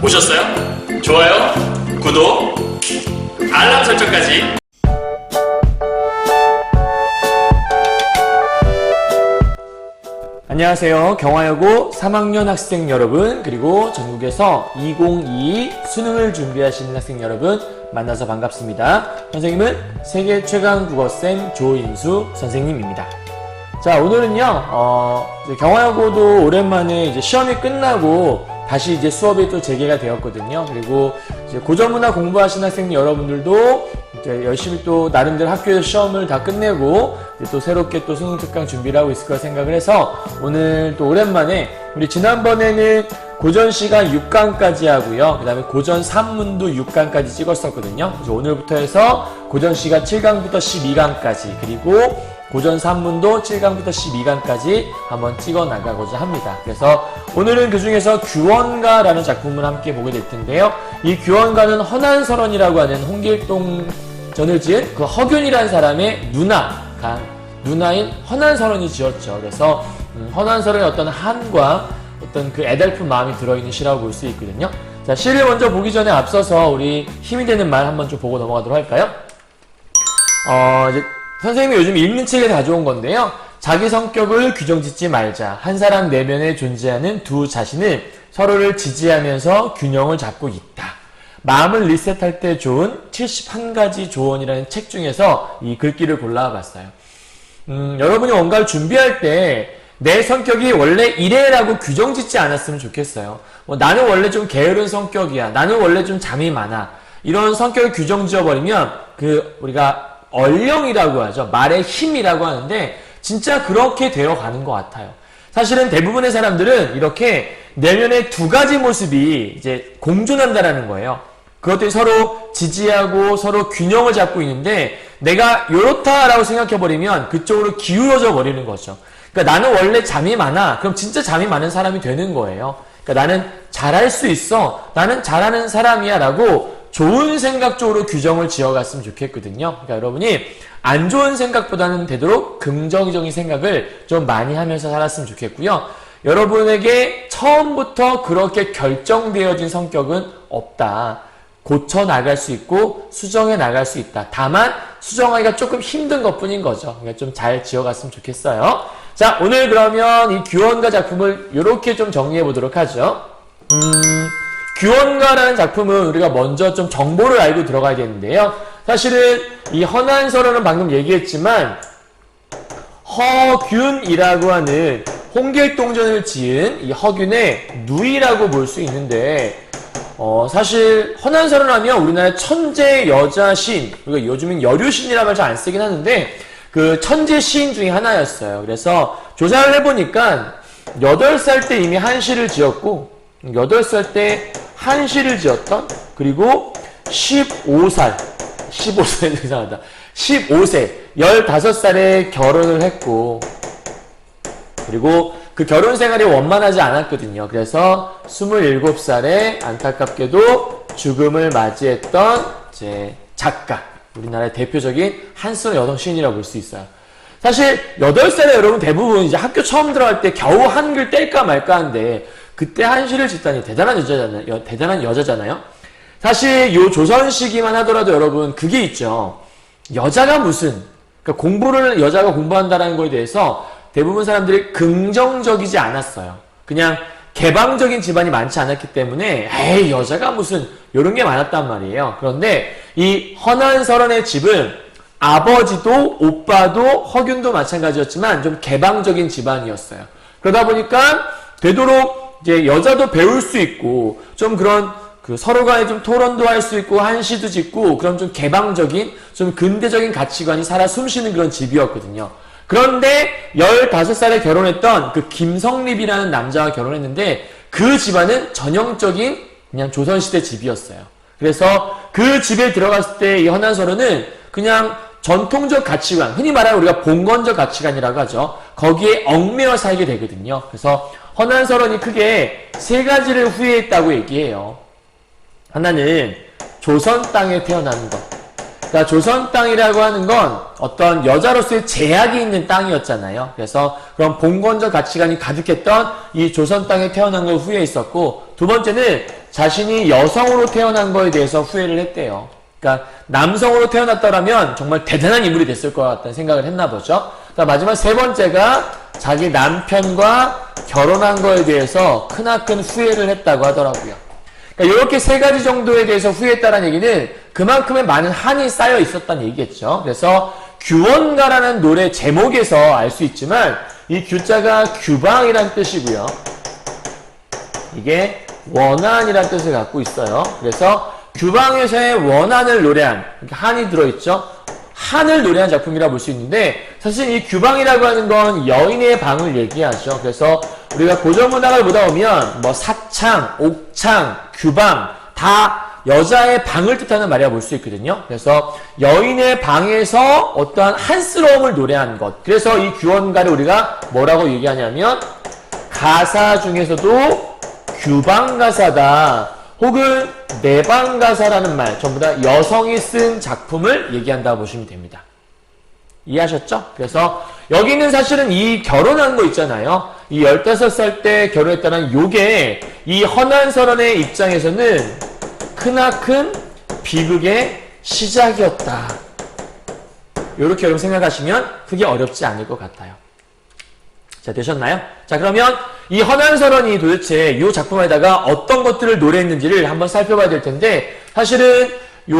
보셨어요? 좋아요, 구독, 알람 설정까지. 안녕하세요. 경화여고 3학년 학생 여러분, 그리고 전국에서 2022 수능을 준비하시는 학생 여러분 만나서 반갑습니다. 선생님은 세계 최강 국어쌤 조인수 선생님입니다. 자, 오늘은요, 경화여고도 오랜만에 이제 시험이 끝나고 다시 이제 수업이 또 재개가 되었거든요. 그리고 이제 고전문화 공부하시는 학생 여러분들도 이제 열심히 또 나름대로 학교에서 시험을 다 끝내고 이제 또 새롭게 또 수능 특강 준비를 하고 있을 거라 생각을 해서 오늘 또 오랜만에 우리 지난번에는 고전 시간 6강까지 하고요. 그 다음에 고전 산문도 6강까지 찍었었거든요. 그래서 오늘부터 해서 고전 시간 7강부터 12강까지 그리고 고전 산문도 7강부터 12강까지 한번 찍어 나가고자 합니다. 그래서 오늘은 그 중에서 규원가라는 작품을 함께 보게 될 텐데요. 이 규원가는 허난설원이라고 하는 홍길동전을 지은 그 허균이라는 사람의 누나인 허난설원이 지었죠. 그래서 허난설원의 어떤 한과 어떤 그 애달픈 마음이 들어있는 시라고 볼 수 있거든요. 자, 시를 먼저 보기 전에 앞서서 우리 힘이 되는 말 한번 좀 보고 넘어가도록 할까요? 이제 선생님이 요즘 읽는 책에 가져온 건데요. 자기 성격을 규정짓지 말자. 한 사람 내면에 존재하는 두 자신은 서로를 지지하면서 균형을 잡고 있다. 마음을 리셋할 때 좋은 71가지 조언이라는 책 중에서 이 글귀를 골라봤어요. 여러분이 뭔가를 준비할 때 내 성격이 원래 이래라고 규정짓지 않았으면 좋겠어요. 나는 원래 좀 게으른 성격이야. 나는 원래 좀 잠이 많아. 이런 성격을 규정지어버리면 우리가 얼령이라고 하죠. 말의 힘이라고 하는데 진짜 그렇게 되어가는 것 같아요. 사실은 대부분의 사람들은 이렇게 내면의 두 가지 모습이 이제 공존한다라는 거예요. 그것들이 서로 지지하고 서로 균형을 잡고 있는데 내가 요렇다라고 생각해버리면 그쪽으로 기울어져 버리는 거죠. 그러니까 나는 원래 잠이 많아. 그럼 진짜 잠이 많은 사람이 되는 거예요. 그러니까 나는 잘할 수 있어. 나는 잘하는 사람이야 라고 좋은 생각 쪽으로 규정을 지어갔으면 좋겠거든요. 그러니까 여러분이 안 좋은 생각보다는 되도록 긍정적인 생각을 좀 많이 하면서 살았으면 좋겠고요. 여러분에게 처음부터 그렇게 결정되어진 성격은 없다. 고쳐 나갈 수 있고 수정해 나갈 수 있다. 다만 수정하기가 조금 힘든 것뿐인 거죠. 그러니까 좀 잘 지어갔으면 좋겠어요. 자, 오늘 그러면 이 규원가 작품을 이렇게 좀 정리해 보도록 하죠. 규원가라는 작품은 우리가 먼저 좀 정보를 알고 들어가야 되는데요. 사실은 이 허난설원은 방금 얘기했지만 허균이라고 하는 홍길동전을 지은 이 허균의 누이라고 볼 수 있는데 사실 허난설원 하면 우리나라의 천재 여자 시인, 우리가 요즘은 여류시인이라는 말 잘 안 쓰긴 하는데 그 천재 시인 중에 하나였어요. 그래서 조사를 해보니까 8살 때 이미 한시를 지었고 8살 때 한시를 지었던, 그리고 15세, 이상하다. 15세, 15살에 결혼을 했고, 그리고 그 결혼 생활이 원만하지 않았거든요. 그래서 27살에 안타깝게도 죽음을 맞이했던 이제 작가, 우리나라의 대표적인 한스러 여성 시인이라고 볼 수 있어요. 사실 8살에 여러분 대부분 이제 학교 처음 들어갈 때 겨우 한글 뗄까 말까 하는데 그때 한시를 짓다니 대단한 여자잖아요. 사실 요 조선 시기만 하더라도 여러분 그게 있죠. 여자가 무슨, 그러니까 공부를 여자가 공부한다는 거에 대해서 대부분 사람들이 긍정적이지 않았어요. 그냥 개방적인 집안이 많지 않았기 때문에 에이 여자가 무슨 이런 게 많았단 말이에요. 그런데 이 허난설원의 집은 아버지도 오빠도 허균도 마찬가지였지만 좀 개방적인 집안이었어요. 그러다 보니까 되도록 이제 여자도 배울 수 있고 좀 그런 서로 간에 좀 토론도 할 수 있고 한시도 짓고 그런 좀 개방적인 좀 근대적인 가치관이 살아 숨쉬는 그런 집이었거든요. 그런데 15살에 결혼했던 그 김성립이라는 남자와 결혼했는데 그 집안은 전형적인 그냥 조선시대 집이었어요. 그래서 그 집에 들어갔을 때 이 허난설원은 그냥 전통적 가치관, 흔히 말하는 우리가 봉건적 가치관이라고 하죠. 거기에 얽매여 살게 되거든요. 그래서 허난설원이 크게 3가지를 후회했다고 얘기해요. 하나는 조선 땅에 태어나는 것. 그러니까 조선 땅이라고 하는 건 어떤 여자로서의 제약이 있는 땅이었잖아요. 그래서 그런 봉건적 가치관이 가득했던 이 조선 땅에 태어난 걸 후회에 있었고, 두 번째는 자신이 여성으로 태어난 거에 대해서 후회를 했대요. 그러니까 남성으로 태어났더라면 정말 대단한 인물이 됐을 것 같다는 생각을 했나 보죠. 그러니까 마지막 세 번째가 자기 남편과 결혼한 거에 대해서 크나큰 후회를 했다고 하더라고요. 그러니까 이렇게 세 가지 정도에 대해서 후회했다는 얘기는 그만큼의 많은 한이 쌓여 있었다는 얘기겠죠. 그래서 규원가라는 노래 제목에서 알 수 있지만 이 규자가 규방이란 뜻이고요. 이게 원한이란 뜻을 갖고 있어요. 그래서 규방에서의 원한을 노래한, 한이 들어있죠. 한을 노래한 작품이라 볼 수 있는데, 사실 이 규방이라고 하는 건 여인의 방을 얘기하죠. 그래서 우리가 고전문학을 보다 보면 뭐 사창, 옥창, 규방 다 여자의 방을 뜻하는 말이라 볼 수 있거든요. 그래서 여인의 방에서 어떠한 한스러움을 노래한 것. 그래서 이 규원가를 우리가 뭐라고 얘기하냐면 가사 중에서도 규방가사다, 혹은 내방가사라는 말, 전부 다 여성이 쓴 작품을 얘기한다고 보시면 됩니다. 이해하셨죠? 그래서 여기는 사실은 이 결혼한 거 있잖아요. 이 15살 때 결혼했다는 요게 이 헌안설원의 입장에서는 크나큰 비극의 시작이었다. 이렇게 여러분 생각하시면 그게 어렵지 않을 것 같아요. 자, 되셨나요? 자, 그러면 이 헌안설원이 도대체 이 작품 안에다가 어떤 것들을 노래했는지를 한번 살펴봐야 될 텐데, 사실은 요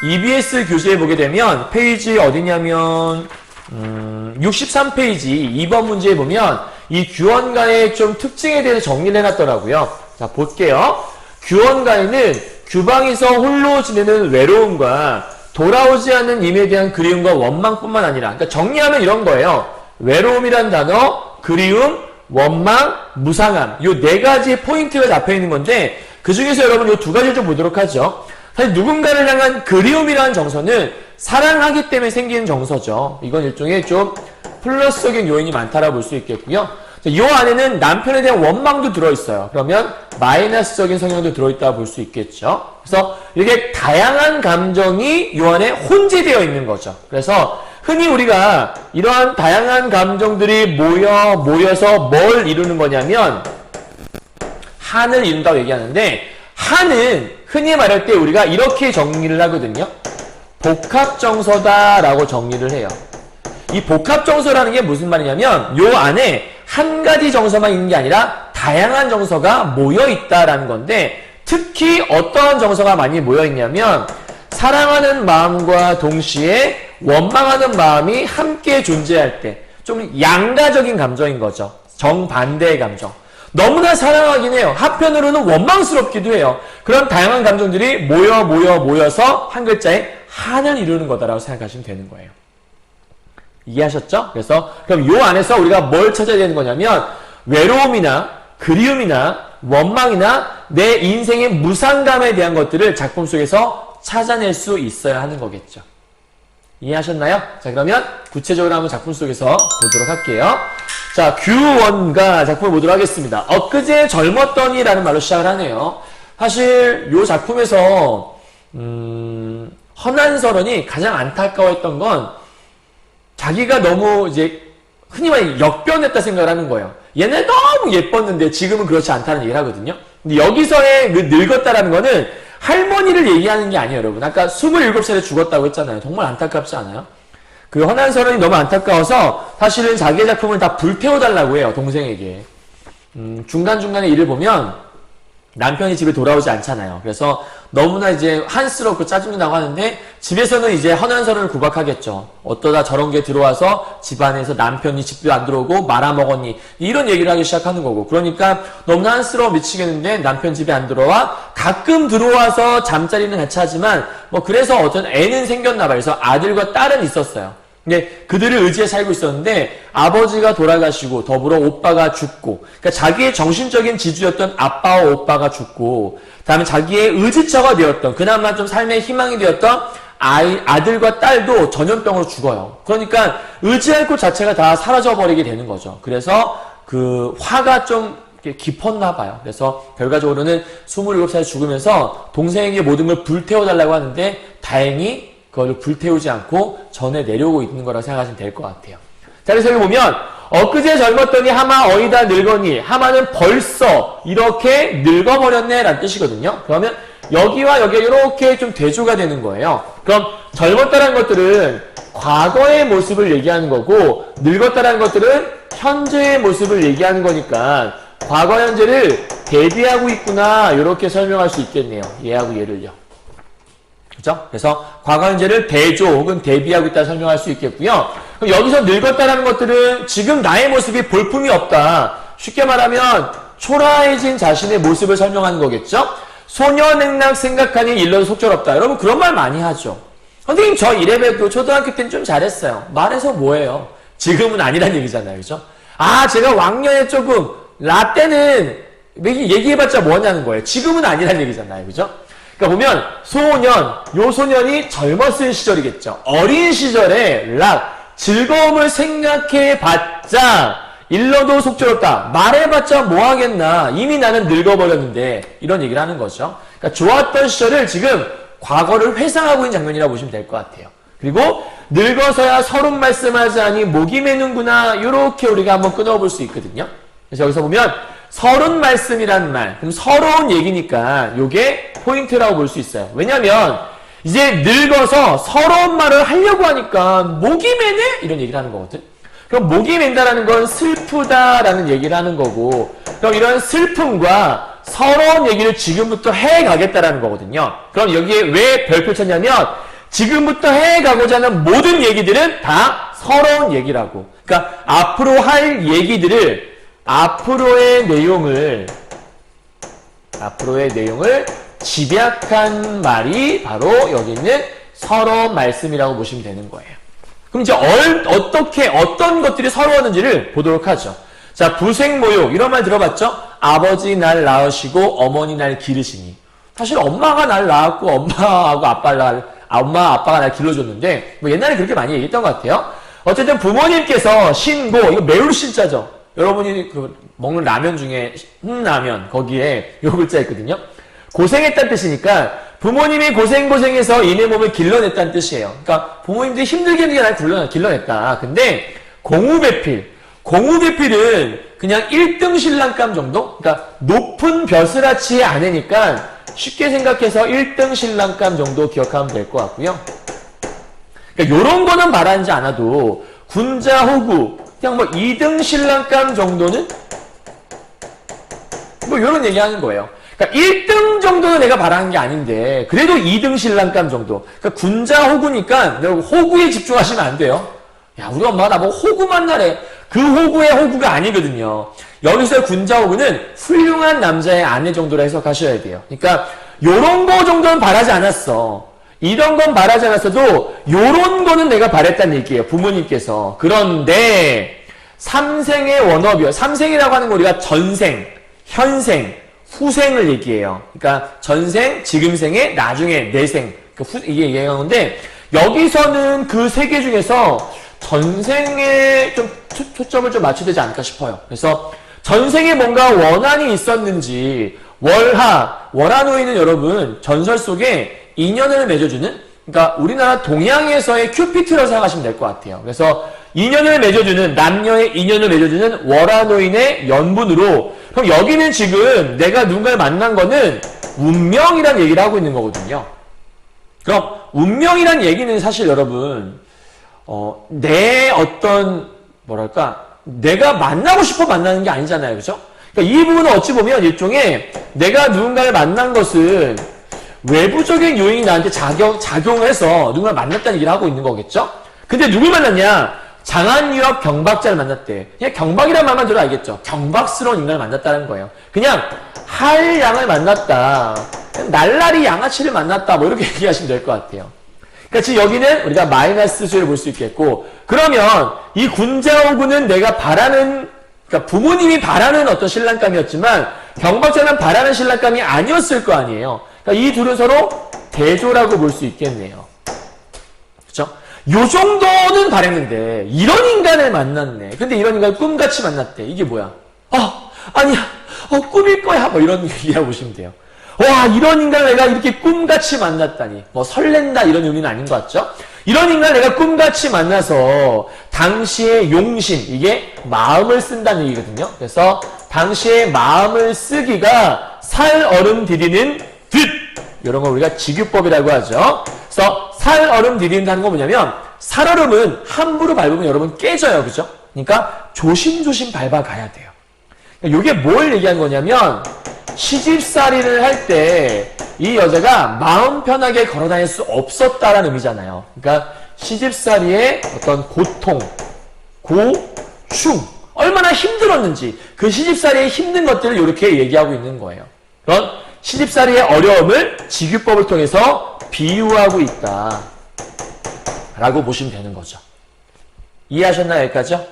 EBS 교재에 보게 되면 페이지 어디냐면 63페이지 2번 문제에 보면 이 규원가의 좀 특징에 대해서 정리를 해놨더라고요. 자, 볼게요. 규원가에는 규방에서 홀로 지내는 외로움과 돌아오지 않는 임에 대한 그리움과 원망뿐만 아니라, 그러니까 정리하면 이런 거예요. 외로움이란 단어, 그리움, 원망, 무상함, 요 네 가지 포인트가 잡혀 있는 건데, 그 중에서 여러분 요 두 가지를 좀 보도록 하죠. 사실 누군가를 향한 그리움이라는 정서는 사랑하기 때문에 생기는 정서죠. 이건 일종의 좀 플러스적인 요인이 많다라고 볼 수 있겠고요. 이 안에는 남편에 대한 원망도 들어있어요. 그러면 마이너스적인 성향도 들어있다고 볼 수 있겠죠. 그래서 이렇게 다양한 감정이 이 안에 혼재되어 있는 거죠. 그래서 흔히 우리가 이러한 다양한 감정들이 모여서 뭘 이루는 거냐면 한을 이룬다고 얘기하는데, 한은 흔히 말할 때 우리가 이렇게 정리를 하거든요. 복합정서다라고 정리를 해요. 이 복합정서라는 게 무슨 말이냐면 요 안에 한 가지 정서만 있는 게 아니라 다양한 정서가 모여있다라는 건데, 특히 어떠한 정서가 많이 모여있냐면 사랑하는 마음과 동시에 원망하는 마음이 함께 존재할 때 좀 양가적인 감정인 거죠. 정반대의 감정. 너무나 사랑하긴 해요. 한편으로는 원망스럽기도 해요. 그런 다양한 감정들이 모여서 한 글자의 한을 이루는 거다라고 생각하시면 되는 거예요. 이해하셨죠? 그래서 그럼 요 안에서 우리가 뭘 찾아야 되는 거냐면 외로움이나 그리움이나 원망이나 내 인생의 무상감에 대한 것들을 작품 속에서 찾아낼 수 있어야 하는 거겠죠. 이해하셨나요? 자, 그러면 구체적으로 한번 작품 속에서 보도록 할게요. 자, 규원가 작품을 보도록 하겠습니다. 엊그제 젊었더니라는 말로 시작을 하네요. 사실 요 작품에서 헌안설원이 가장 안타까워했던 건 자기가 너무 이제 흔히 말해 역변했다 생각을 하는 거예요. 옛날에 너무 예뻤는데 지금은 그렇지 않다는 얘기를 하거든요. 근데 여기서의 그 늙었다라는 거는 할머니를 얘기하는 게 아니에요, 여러분. 아까 27살에 죽었다고 했잖아요. 정말 안타깝지 않아요? 그 헌안설원이 너무 안타까워서 사실은 자기의 작품을 다 불태워달라고 해요, 동생에게. 중간중간에 일을 보면 남편이 집에 돌아오지 않잖아요. 그래서 너무나 이제 한스럽고 짜증나고 하는데 집에서는 이제 헌안설원을 구박하겠죠. 어떠다 저런 게 들어와서 집안에서 남편이 집도 안 들어오고 말아먹었니, 이런 얘기를 하기 시작하는 거고, 그러니까 너무나 한스러워 미치겠는데 남편 집에 안 들어와, 가끔 들어와서 잠자리는 같이 하지만 뭐 그래서 어떤 애는 생겼나 봐요. 그래서 아들과 딸은 있었어요. 근데 그들을 의지해 살고 있었는데 아버지가 돌아가시고 더불어 오빠가 죽고, 그러니까 자기의 정신적인 지주였던 아빠와 오빠가 죽고, 그다음에 자기의 의지처가 되었던, 그나마 좀 삶의 희망이 되었던 아들과 딸도 전염병으로 죽어요. 그러니까 의지할 곳 자체가 다 사라져버리게 되는 거죠. 그래서 그 화가 좀 깊었나 봐요. 그래서 결과적으로는 27살에 죽으면서 동생에게 모든 걸 불태워달라고 하는데 다행히 그거를 불태우지 않고 전해 내려오고 있는 거라고 생각하시면 될 것 같아요. 자, 그래서 여기 보면 엊그제 젊었더니 하마 어이다 늙으니 하마는 벌써 이렇게 늙어버렸네 라는 뜻이거든요. 그러면 여기와 여기가 이렇게 좀 대조가 되는 거예요. 그럼 젊었다라는 것들은 과거의 모습을 얘기하는 거고 늙었다라는 것들은 현재의 모습을 얘기하는 거니까 과거 현재를 대비하고 있구나 이렇게 설명할 수 있겠네요. 얘하고 얘를요. 그죠? 그래서 과거 현재를 대조 혹은 대비하고 있다 설명할 수 있겠고요. 그럼 여기서 늙었다라는 것들은 지금 나의 모습이 볼품이 없다. 쉽게 말하면 초라해진 자신의 모습을 설명하는 거겠죠? 소년행락 생각하니 일러도 속절없다. 여러분 그런 말 많이 하죠. 선생님 저 이래봬도 초등학교 때는 좀 잘했어요. 말해서 뭐예요? 지금은 아니란 얘기잖아요. 그죠? 아 제가 왕년에 조금 라떼는 얘기해봤자 뭐냐는 거예요. 지금은 아니란 얘기잖아요. 그죠? 그러니까 보면 소년, 요 소년이 젊었을 시절이겠죠. 어린 시절에 즐거움을 생각해봤자 일러도 속절없다. 말해봤자 뭐하겠나. 이미 나는 늙어버렸는데 이런 얘기를 하는 거죠. 그러니까 좋았던 시절을 지금 과거를 회상하고 있는 장면이라고 보시면 될 것 같아요. 그리고 늙어서야 서론 말씀하자니 목이 메는구나. 이렇게 우리가 한번 끊어볼 수 있거든요. 그래서 여기서 보면 서론 말씀이란 말, 그럼 서러운 얘기니까 이게 포인트라고 볼 수 있어요. 왜냐하면 이제 늙어서 서러운 말을 하려고 하니까 목이 메네? 이런 얘기를 하는 거거든. 그럼 목이 맨다라는 건 슬프다라는 얘기를 하는 거고 그럼 이런 슬픔과 서러운 얘기를 지금부터 해가겠다라는 거거든요. 그럼 여기에 왜 별표 쳤냐면 지금부터 해가고자 하는 모든 얘기들은 다 서러운 얘기라고. 그러니까 앞으로 할 얘기들을 앞으로의 내용을 집약한 말이 바로 여기 있는 서러운 말씀이라고 보시면 되는 거예요. 그럼 이제 어떤 것들이 서러웠는지를 보도록 하죠. 자, 부생모욕 이런 말 들어봤죠? 아버지 날 낳으시고 어머니 날 기르시니. 사실 엄마가 날 낳았고 엄마 아빠가 날 길러줬는데 뭐 옛날에 그렇게 많이 얘기했던 것 같아요. 어쨌든 부모님께서 신고 이거 매울 신자죠. 여러분이 먹는 라면 중에 라면 거기에 요 글자 있거든요. 고생했다는 뜻이니까 부모님이 고생해서 이내 몸을 길러냈다는 뜻이에요. 그러니까 부모님들이 힘들게 날 길러냈다. 근데 공우배필은 그냥 1등 신랑감 정도? 그러니까 높은 벼슬아치의 아내니까 쉽게 생각해서 1등 신랑감 정도 기억하면 될 것 같고요. 그러니까 요런 거는 말하지 않아도 군자호구 그냥 뭐 2등 신랑감 정도는 뭐 요런 얘기하는 거예요. 그러니까 1등 정도는 내가 바라는 게 아닌데 그래도 2등 신랑감 정도. 그러니까 군자 호구니까 여러분 호구에 집중하시면 안 돼요. 야 우리 엄마가 나보고 호구 만나래. 그 호구의 호구가 아니거든요. 여기서 군자 호구는 훌륭한 남자의 아내 정도로 해석하셔야 돼요. 그러니까 요런 거 정도는 바라지 않았어. 이런 건 바라지 않았어도 요런 거는 내가 바랬다는 얘기예요. 부모님께서. 그런데 삼생의 원업이요. 삼생이라고 하는 거 우리가 전생, 현생, 후생을 얘기해요. 그러니까 전생, 지금생에, 나중에, 내생. 이게 얘기하는 건데 여기서는 그 세 개 중에서 전생에 좀 초점을 좀 맞춰야 되지 않을까 싶어요. 그래서 전생에 뭔가 원한이 있었는지 월화노인은 여러분 전설 속에 인연을 맺어주는 그러니까 우리나라 동양에서의 큐피트라고 생각하시면 될 것 같아요. 그래서 인연을 맺어주는 남녀의 인연을 맺어주는 월화노인의 연분으로 그럼 여기는 지금 내가 누군가를 만난 거는 운명이란 얘기를 하고 있는 거거든요. 그럼 운명이란 얘기는 사실 여러분 내 어떤 내가 만나고 싶어 만나는 게 아니잖아요. 그죠? 그러니까 이 부분은 어찌 보면 일종의 내가 누군가를 만난 것은 외부적인 요인이 나한테 작용해서 누군가를 만났다는 얘기를 하고 있는 거겠죠? 근데 누굴 만났냐? 장안유업 경박자를 만났대. 그냥 경박이라는 말만 들어 알겠죠? 경박스러운 인간을 만났다는 거예요. 그냥 할 양을 만났다. 날라리 양아치를 만났다. 뭐 이렇게 얘기하시면 될 것 같아요. 그러니까 지금 여기는 우리가 마이너스 수를 볼 수 있겠고 그러면 이 군자호구는 내가 바라는 그러니까 부모님이 바라는 어떤 신랑감이었지만 경박자는 바라는 신랑감이 아니었을 거 아니에요. 그러니까 이 둘은 서로 대조라고 볼 수 있겠네요. 그렇죠? 요 정도는 바랬는데 이런 인간을 만났네. 근데 이런 인간을 꿈같이 만났대. 이게 뭐야? 아니야. 꿈일 거야. 뭐 이런 얘기라고 보시면 돼요. 와, 이런 인간을 내가 이렇게 꿈같이 만났다니. 뭐 설렌다 이런 의미는 아닌 것 같죠? 이런 인간을 내가 꿈같이 만나서 당시의 용신, 이게 마음을 쓴다는 얘기거든요. 그래서 당시의 마음을 쓰기가 살 얼음 디디는 듯, 이런 걸 우리가 직유법이라고 하죠. 그래서 살 얼음 디딘다는 건 뭐냐면 살얼음은 함부로 밟으면 여러분 깨져요. 그죠? 그러니까 조심조심 밟아가야 돼요. 그러니까 이게 뭘 얘기한 거냐면 시집살이를 할 때 이 여자가 마음 편하게 걸어다닐 수 없었다라는 의미잖아요. 그러니까 시집살이의 어떤 고통, 고충, 얼마나 힘들었는지 그 시집살이의 힘든 것들을 이렇게 얘기하고 있는 거예요. 그런 시집살이의 어려움을 직유법을 통해서 비유하고 있다 라고 보시면 되는 거죠. 이해하셨나요? 여기까지요?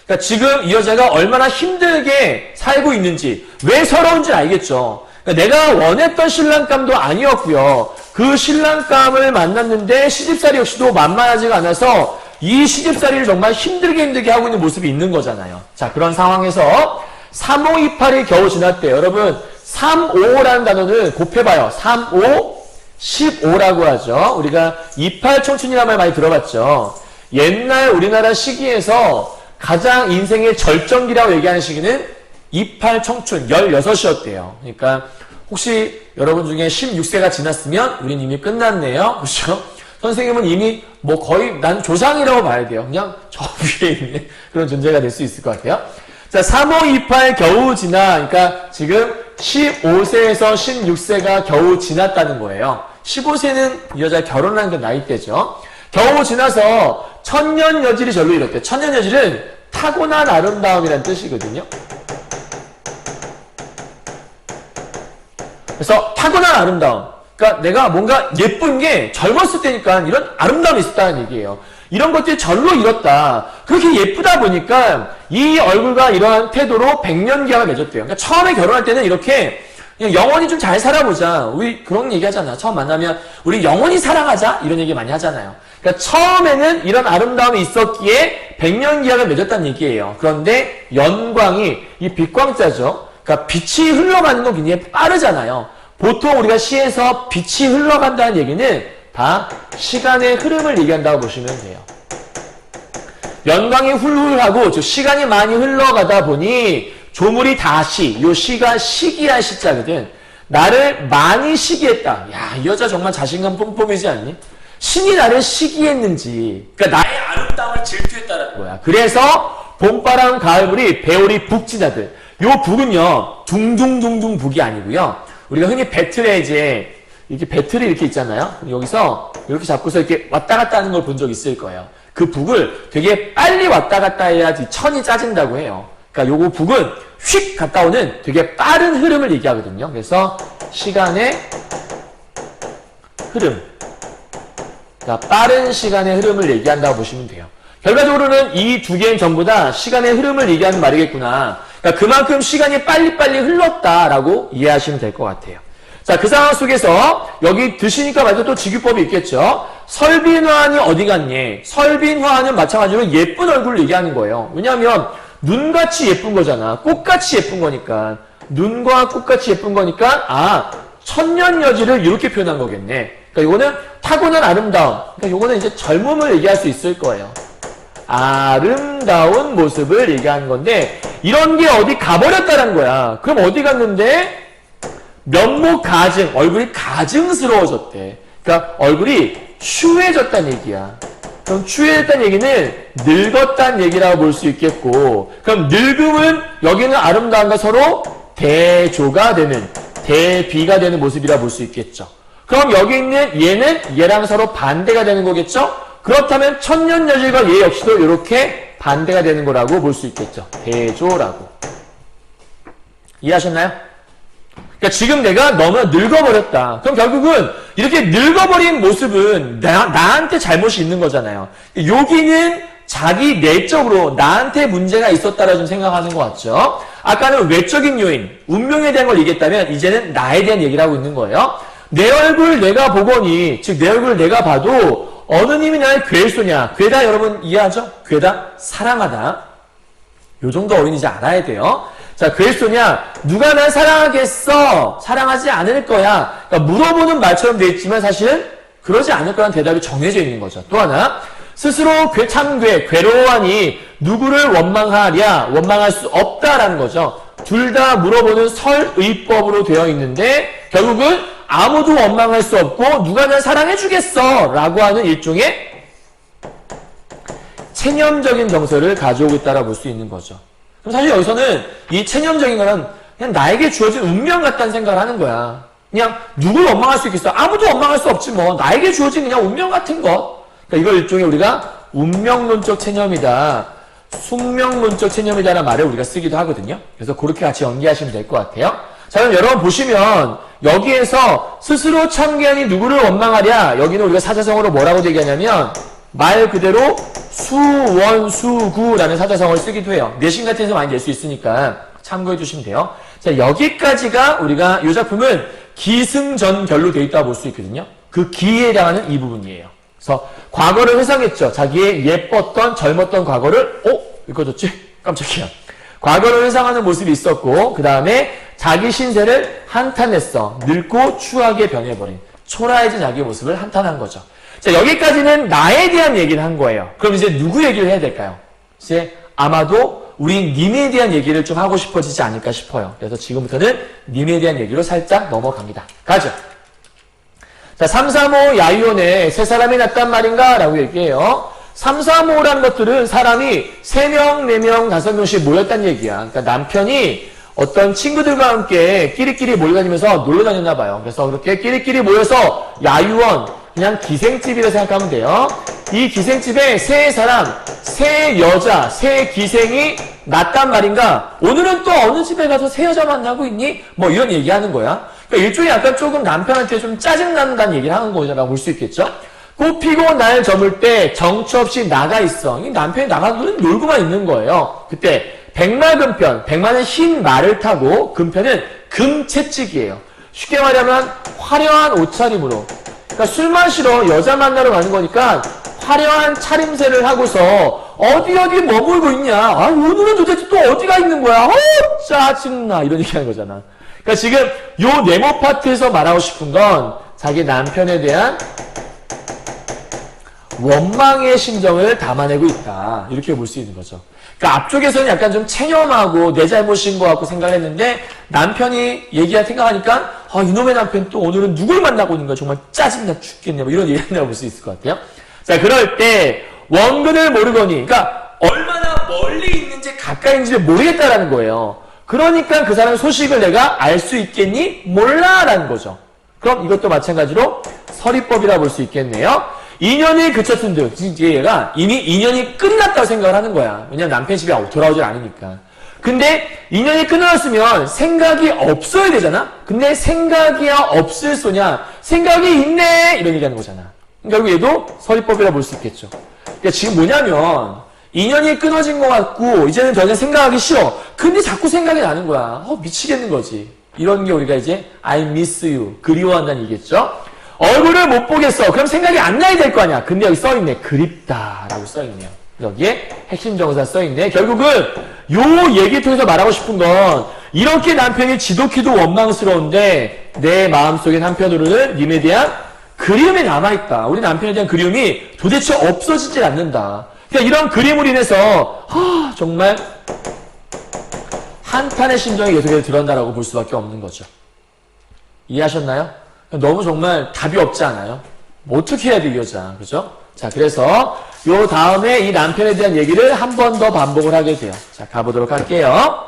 그러니까 지금 이 여자가 얼마나 힘들게 살고 있는지, 왜 서러운지 알겠죠. 그러니까 내가 원했던 신랑감도 아니었고요. 그 신랑감을 만났는데 시집살이 역시도 만만하지가 않아서 이 시집살이를 정말 힘들게 하고 있는 모습이 있는 거잖아요. 자, 그런 상황에서 3528이 겨우 지났대. 여러분 35라는 단어는 곱해봐요. 35, 15라고 하죠. 우리가 28 청춘이라는 말 많이 들어봤죠. 옛날 우리나라 시기에서 가장 인생의 절정기라고 얘기하는 시기는 28 청춘, 16이었대요. 그러니까 혹시 여러분 중에 16세가 지났으면 우린 이미 끝났네요. 그렇죠? 선생님은 이미 뭐 거의 난 조상이라고 봐야 돼요. 그냥 저 위에 있는 그런 존재가 될 수 있을 것 같아요. 자, 3528 겨우 지나, 그러니까 지금 15세에서 16세가 겨우 지났다는 거예요. 15세는 이 여자 결혼한 그 나이대죠. 겨우 지나서 천년여질이 절로 이뤘대요. 천년여질은 타고난 아름다움이라는 뜻이거든요. 그래서 타고난 아름다움. 그러니까 내가 뭔가 예쁜 게 젊었을 때니까 이런 아름다움이 있었다는 얘기예요. 이런 것들이 절로 이뤘다. 그렇게 예쁘다 보니까 이 얼굴과 이러한 태도로 백년기약을 맺었대요. 그러니까 처음에 결혼할 때는 이렇게 그냥 영원히 좀 잘 살아보자. 우리 그런 얘기 하잖아. 처음 만나면 우리 영원히 사랑하자. 이런 얘기 많이 하잖아요. 그러니까 처음에는 이런 아름다움이 있었기에 백년기약을 맺었다는 얘기예요. 그런데 연광이 이 빛광자죠. 그러니까 빛이 흘러가는 건 굉장히 빠르잖아요. 보통 우리가 시에서 빛이 흘러간다는 얘기는 다 시간의 흐름을 얘기한다고 보시면 돼요. 연광이 훌훌하고 즉 시간이 많이 흘러가다 보니 조물이 다시, 요 시가 시기할 시자거든. 나를 많이 시기했다. 야, 이 여자 정말 자신감 뿜뿜이지 않니? 신이 나를 시기했는지, 그러니까 나의 아름다움을 질투했다는 거야. 그래서 봄바람, 가을물이 배오리 북지나들. 요 북은요, 둥둥둥둥 북이 아니고요. 우리가 흔히 배틀에 이제 이렇게 배틀이 이렇게 있잖아요. 여기서 이렇게 잡고서 이렇게 왔다 갔다 하는 걸 본 적 있을 거예요. 그 북을 되게 빨리 왔다 갔다 해야지 천이 짜진다고 해요. 그러니까 요거 북은 휙 갔다 오는 되게 빠른 흐름을 얘기하거든요. 그래서 시간의 흐름. 그러니까 빠른 시간의 흐름을 얘기한다고 보시면 돼요. 결과적으로는 이 두 개는 전부 다 시간의 흐름을 얘기하는 말이겠구나. 그러니까 그만큼 시간이 빨리빨리 흘렀다라고 이해하시면 될 것 같아요. 자, 그 상황 속에서 여기 드시니까 말도 또 직유법이 있겠죠. 설빈화한이 어디 갔니? 설빈화한은 마찬가지로 예쁜 얼굴을 얘기하는 거예요. 왜냐하면 눈같이 예쁜 거잖아. 꽃같이 예쁜 거니까. 눈과 꽃같이 예쁜 거니까 아, 천년여지를 이렇게 표현한 거겠네. 그러니까 이거는 타고난 아름다움. 그러니까 이거는 이제 젊음을 얘기할 수 있을 거예요. 아름다운 모습을 얘기하는 건데 이런 게 어디 가버렸다는 거야. 그럼 어디 갔는데? 면목 가증, 얼굴이 가증스러워졌대. 그러니까 얼굴이 추해졌다는 얘기야. 그럼 추해졌다는 얘기는 늙었다는 얘기라고 볼 수 있겠고, 그럼 늙음은 여기는 아름다움과 서로 대조가 되는, 대비가 되는 모습이라 볼 수 있겠죠. 그럼 여기 있는 얘는 얘랑 서로 반대가 되는 거겠죠? 그렇다면 천년여질과 얘 역시도 이렇게 반대가 되는 거라고 볼 수 있겠죠. 대조라고. 이해하셨나요? 그러니까 지금 내가 너무 늙어버렸다. 그럼 결국은 이렇게 늙어버린 모습은 나한테 잘못이 있는 거잖아요. 여기는 자기 내적으로 나한테 문제가 있었다라 좀 생각하는 것 같죠. 아까는 외적인 요인, 운명에 대한 걸 얘기했다면 이제는 나에 대한 얘기를 하고 있는 거예요. 내 얼굴 내가 보거니, 즉 내 얼굴 내가 봐도 어느 님이 나를 괴소냐. 괴다 여러분 이해하죠? 괴다 사랑하다. 요 정도 어린이지 알아야 돼요. 자, 그랬소냐? 누가 날 사랑하겠어? 사랑하지 않을 거야. 그러니까 물어보는 말처럼 돼 있지만 사실은 그러지 않을 거라는 대답이 정해져 있는 거죠. 또 하나, 스스로 괴로워하니 누구를 원망하랴? 원망할 수 없다라는 거죠. 둘 다 물어보는 설의법으로 되어 있는데 결국은 아무도 원망할 수 없고 누가 날 사랑해 주겠어? 라고 하는 일종의 체념적인 정서를 가져오고 있다라고 볼 수 있는 거죠. 그럼 사실 여기서는 이 체념적인 거는 그냥 나에게 주어진 운명 같다는 생각을 하는 거야. 그냥 누굴 원망할 수 있겠어? 아무도 원망할 수 없지 뭐. 나에게 주어진 그냥 운명 같은 것. 그러니까 이걸 일종의 우리가 운명론적 체념이다, 숙명론적 체념이다라는 말을 우리가 쓰기도 하거든요. 그래서 그렇게 같이 연기하시면 될 것 같아요. 자, 그럼 여러분 보시면 여기에서 스스로 참견이 누구를 원망하랴, 여기는 우리가 사자성어로 뭐라고 얘기하냐면 말 그대로 수원수구라는 사자성어를 쓰기도 해요. 내신 같은 데서 많이 낼 수 있으니까 참고해 주시면 돼요. 자, 여기까지가 우리가 이 작품은 기승전결로 되어 있다고 볼 수 있거든요. 그 기에 해당하는 이 부분이에요. 그래서 과거를 회상했죠. 자기의 예뻤던 젊었던 과거를 읽어줬지? 깜짝이야. 과거를 회상하는 모습이 있었고 그 다음에 자기 신세를 한탄했어. 늙고 추하게 변해버린 초라해진 자기의 모습을 한탄한 거죠. 자, 여기까지는 나에 대한 얘기를 한 거예요. 그럼 이제 누구 얘기를 해야 될까요? 이제 아마도 우리 님에 대한 얘기를 좀 하고 싶어지지 않을까 싶어요. 그래서 지금부터는 님에 대한 얘기로 살짝 넘어갑니다. 가죠. 자, 3, 3, 5 야유원에 세 사람이 났단 말인가? 라고 얘기해요. 3, 3, 5라는 것들은 사람이 3명, 4명, 5명씩 모였다는 얘기야. 그러니까 남편이 어떤 친구들과 함께 끼리끼리 몰려다니면서 놀러 다녔나 봐요. 그래서 그렇게 끼리끼리 모여서 야유원, 그냥 기생집이라 생각하면 돼요. 이 기생집에 세 사람, 세 여자, 세 기생이 났단 말인가? 오늘은 또 어느 집에 가서 세 여자 만나고 있니? 뭐 이런 얘기하는 거야. 그러니까 일종의 약간 조금 남편한테 좀 짜증난다는 얘기를 하는 거라고 볼 수 있겠죠? 꽃피고 날 저물 때 정처 없이 나가 있어. 이 남편이 나가서 놀고만 있는 거예요. 그때 백마금편, 백마는 흰 말을 타고 금편은 금채찍이에요. 쉽게 말하면 화려한 옷차림으로. 그러니까 술 마시러 여자 만나러 가는 거니까 화려한 차림새를 하고서 어디 머물고 있냐. 아, 오늘은 도대체 또 어디가 있는 거야. 짜증나. 이런 얘기 하는 거잖아. 그러니까 지금 요 네모 파트에서 말하고 싶은 건 자기 남편에 대한 원망의 심정을 담아내고 있다. 이렇게 볼 수 있는 거죠. 그러니까 앞쪽에서는 약간 좀 체념하고 내 잘못인 것 같고 생각을 했는데 남편이 생각하니까 이놈의 남편 또 오늘은 누굴 만나고 있는 거야. 정말 짜증나 죽겠네. 뭐 이런 얘기 한다고 볼 수 있을 것 같아요. 자, 그럴 때 원근을 모르거니, 그러니까 얼마나 멀리 있는지 가까이 있는지 모르겠다라는 거예요. 그러니까 그 사람 소식을 내가 알 수 있겠니? 몰라라는 거죠. 그럼 이것도 마찬가지로 서리법이라 볼 수 있겠네요. 인연이 그쳤은 듯, 얘가 이미 인연이 끝났다고 생각을 하는 거야. 왜냐면 남편 집에 돌아오질 않으니까. 근데 인연이 끝났으면 생각이 없어야 되잖아? 근데 생각이야 없을 소냐? 생각이 있네! 이런 얘기하는 거잖아. 결국 얘도 서리법이라 볼 수 있겠죠. 그러니까 지금 뭐냐면 인연이 끊어진 것 같고 이제는 더 이상 생각하기 싫어. 근데 자꾸 생각이 나는 거야. 미치겠는 거지. 이런 게 우리가 이제 I miss you, 그리워한다는 얘기겠죠. 얼굴을 못 보겠어. 그럼 생각이 안 나야 될 거 아니야. 근데 여기 써있네. 그립다라고 써있네요. 여기에 핵심 정사 써있네. 결국은 요 얘기 통해서 말하고 싶은 건 이렇게 남편이 지독히도 원망스러운데 내 마음속엔 한편으로는 님에 대한 그리움이 남아있다. 우리 남편에 대한 그리움이 도대체 없어지질 않는다. 그러니까 이런 그림으로 인해서 정말 한탄의 심정이 계속해서 드러난다라고 볼 수밖에 없는 거죠. 이해하셨나요? 너무 정말 답이 없지 않아요? 뭐 어떻게 해야 돼, 이 여자. 그죠? 자, 그래서 요 다음에 이 남편에 대한 얘기를 한 번 더 반복을 하게 돼요. 자, 가보도록 할게요.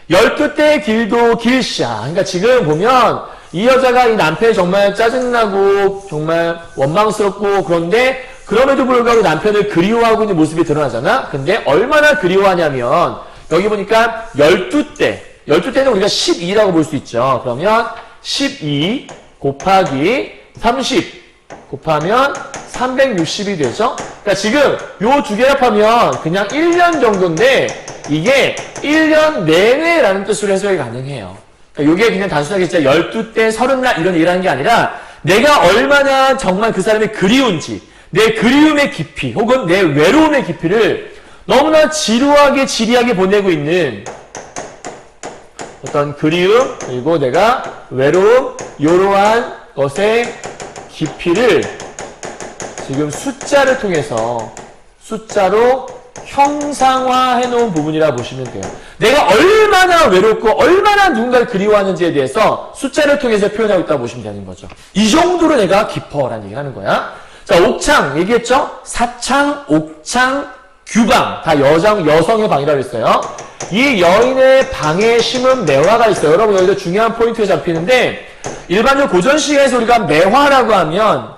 12대 길도 길샤. 그러니까 지금 보면 이 여자가 이 남편이 정말 짜증나고 정말 원망스럽고 그런데 그럼에도 불구하고 남편을 그리워하고 있는 모습이 드러나잖아? 근데 얼마나 그리워하냐면 여기 보니까 12대. 12대는 우리가 12라고 볼 수 있죠. 그러면 12 곱하기 30 곱하면 360이 되죠? 그러니까 지금 요 두 개 합하면 그냥 1년 정도인데 이게 1년 내내라는 뜻으로 해석이 가능해요. 그러니까 이게 그냥 단순하게 진짜 12대 30날 이런 얘기를 하는 게 아니라 내가 얼마나 정말 그 사람이 그리운지 내 그리움의 깊이 혹은 내 외로움의 깊이를 너무나 지루하게 지리하게 보내고 있는 어떤 그리움, 그리고 내가 외로움, 이러한 것의 깊이를 지금 숫자를 통해서 숫자로 형상화해 놓은 부분이라 보시면 돼요. 내가 얼마나 외롭고 얼마나 누군가를 그리워하는지에 대해서 숫자를 통해서 표현하고 있다고 보시면 되는 거죠. 이 정도로 내가 깊어라는 얘기를 하는 거야. 자, 옥창 얘기했죠? 사창, 옥창, 규방 다 여성의 방이라고 했어요. 이 여인의 방에 심은 매화가 있어요. 여러분 여기서 중요한 포인트가 잡히는데 일반적으로 고전시에서 우리가 매화라고 하면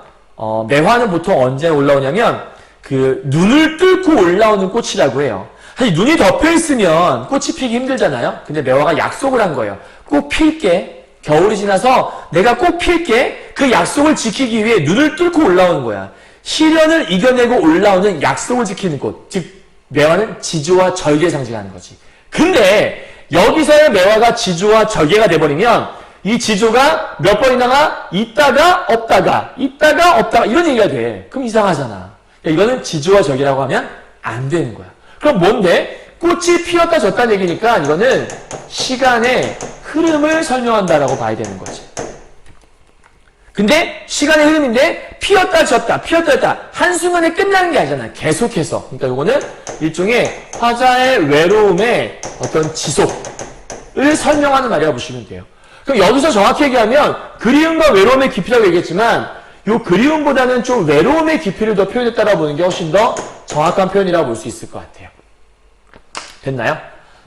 매화는 보통 언제 올라오냐면 그 눈을 뚫고 올라오는 꽃이라고 해요. 사실 눈이 덮여 있으면 꽃이 피기 힘들잖아요. 근데 매화가 약속을 한 거예요. 꽃 필게. 겨울이 지나서 내가 꽃 필게. 그 약속을 지키기 위해 눈을 뚫고 올라오는 거야. 시련을 이겨내고 올라오는 약속을 지키는 꽃. 즉 매화는 지조와 절개를 상징하는 거지. 근데 여기서의 매화가 지조와 절개가 돼버리면 이 지조가 몇 번이나가 있다가 없다가 있다가 없다가 이런 얘기가 돼. 그럼 이상하잖아. 이거는 지조와 절개라고 하면 안 되는 거야. 그럼 뭔데? 꽃이 피었다 졌다는 얘기니까 이거는 시간의 흐름을 설명한다라고 봐야 되는 거지. 근데 시간의 흐름인데 피었다 졌다 피었다 졌다 한순간에 끝나는 게 아니잖아. 계속해서. 그러니까 이거는 일종의 화자의 외로움의 어떤 지속을 설명하는 말이라고 보시면 돼요. 그럼 여기서 정확히 얘기하면 그리움과 외로움의 깊이라고 얘기했지만 이 그리움보다는 좀 외로움의 깊이를 더 표현했다라고 보는 게 훨씬 더 정확한 표현이라고 볼 수 있을 것 같아요. 됐나요?